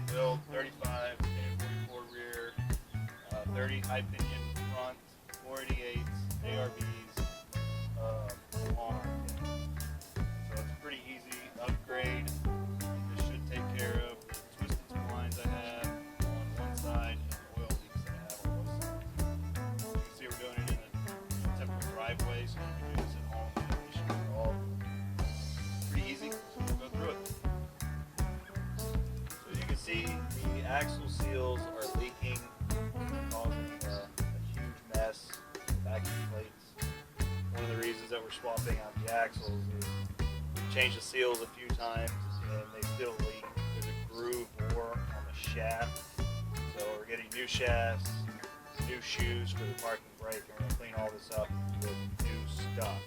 Dana build, 35, Dana 44 rear, 30 high pinion front, 488s, ARBs, long arm pinion. So it's pretty easy upgrade. This should take care of the twisted splines I have on one side and the oil leaks that I have on both sides. You can see we're doing it in a typical driveway, so you can do this at home. No issue at all. Pretty easy. So we'll go through it. So you can see the axle seals are leaking, causing a huge mess with the vacuum plates. One of the reasons that we're swapping out the axles is we've changed the seals a few times and they still leak. There's a groove bore on the shaft. So we're getting new shafts, new shoes for the parking brake, and we're going to clean all this up with new stuff.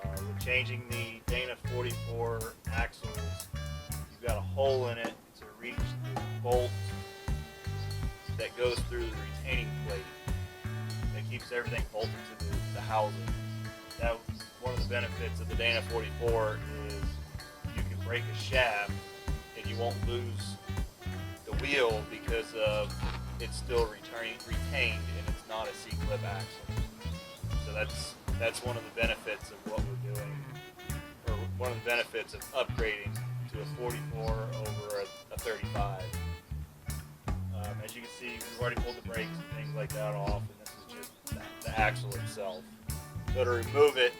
We're changing the Dana 44 axles. You've got a hole in it to reach the bolt that goes through the retaining plate that keeps everything bolted to the housing. That was one of the benefits of the Dana 44 is you can break a shaft and you won't lose the wheel because of it's still retained and it's not a C-clip axle. So that's one of the benefits of what we're doing, or one of the benefits of upgrading to a 44 over a 35. As you can see, we've already pulled the brakes and things like that off, and this is just the axle itself. So to remove it,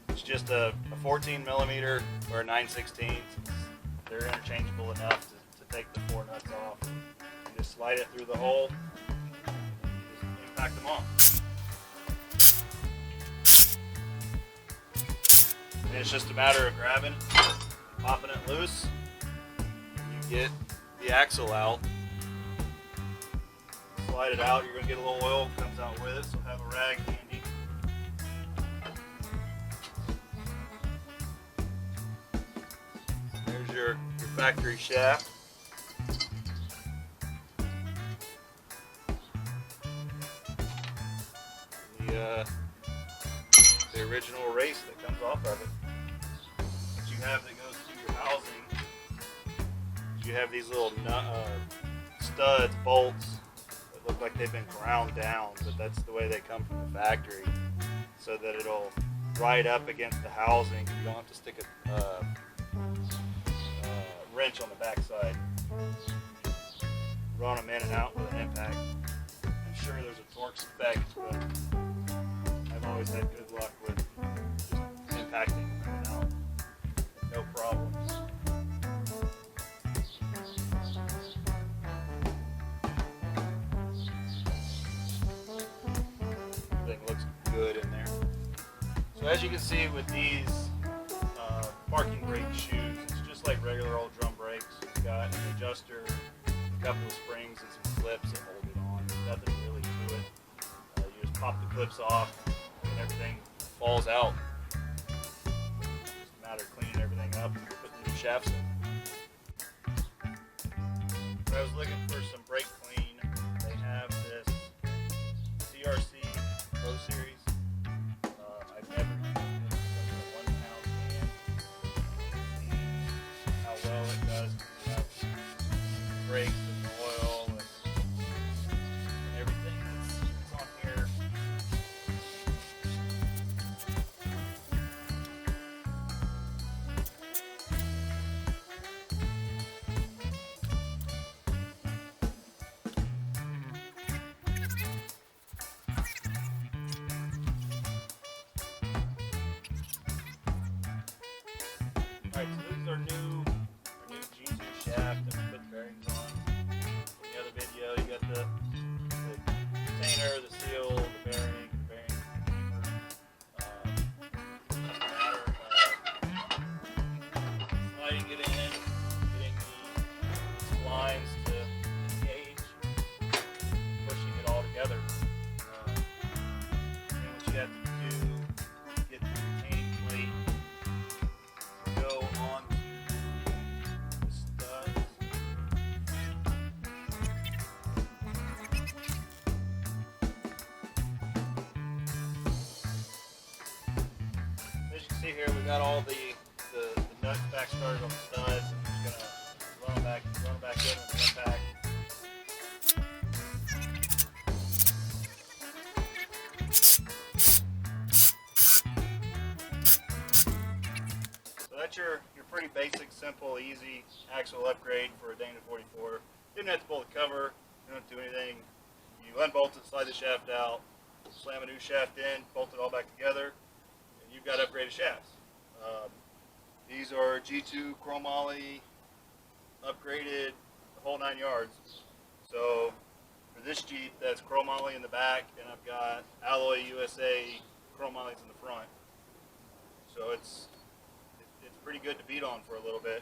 it's just a 14 millimeter or a 9/16. They're interchangeable enough to take the 4 nuts off. You just slide it through the hole, and you just impact them off. And it's just a matter of grabbing, popping it loose, and you get the axle out. Slide it out, you're going to get a little oil comes out with it, so have a rag handy. There's your factory shaft. The original race that comes off of it. What you have that goes to your housing, you have these little studs, bolts, look like they've been ground down, but that's the way they come from the factory, so that it'll ride up against the housing. You don't have to stick a wrench on the back side. Run them in and out with an impact. I'm sure there's a torque spec, but I've always had good luck with just impacting them in and out. No problems. Looks good in there. So as you can see with these parking brake shoes, it's just like regular old drum brakes. It's got an adjuster, a couple of springs, and some clips that hold it on. There's nothing really to it. You just pop the clips off and everything falls out. Just a matter of cleaning everything up and putting new shafts in. So I was looking for some brake clean. They have this CRC Pro Series. I've never used it. It's like a 1 pound can. See how well it does clean up the brakes and the oil and everything that's on here. Alright, so this is our new G2 shaft that we put bearings on. In the other video, you got the container, the seal, the bearing keeper. It's a matter of sliding it in, getting the splines to engage, pushing it all together. And what you have to do is get the retaining plate go onto the studs. As you can see here, we got all the nuts back started on the studs. I'm just going to run them back, run them back in with the impact. So that's your pretty basic, simple, easy axle upgrade for a Dana 44. Didn't have to pull the cover, you don't have to do anything. You unbolt it, slide the shaft out, slam a new shaft in, bolt it all back together, and you've got upgraded shafts. These are G2 chromoly, upgraded, the whole 9 yards. So for this Jeep, that's chromoly in the back, and I've got Alloy USA chromolys in the front. So it's pretty good to beat on for a little bit,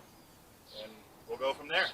and we'll go from there.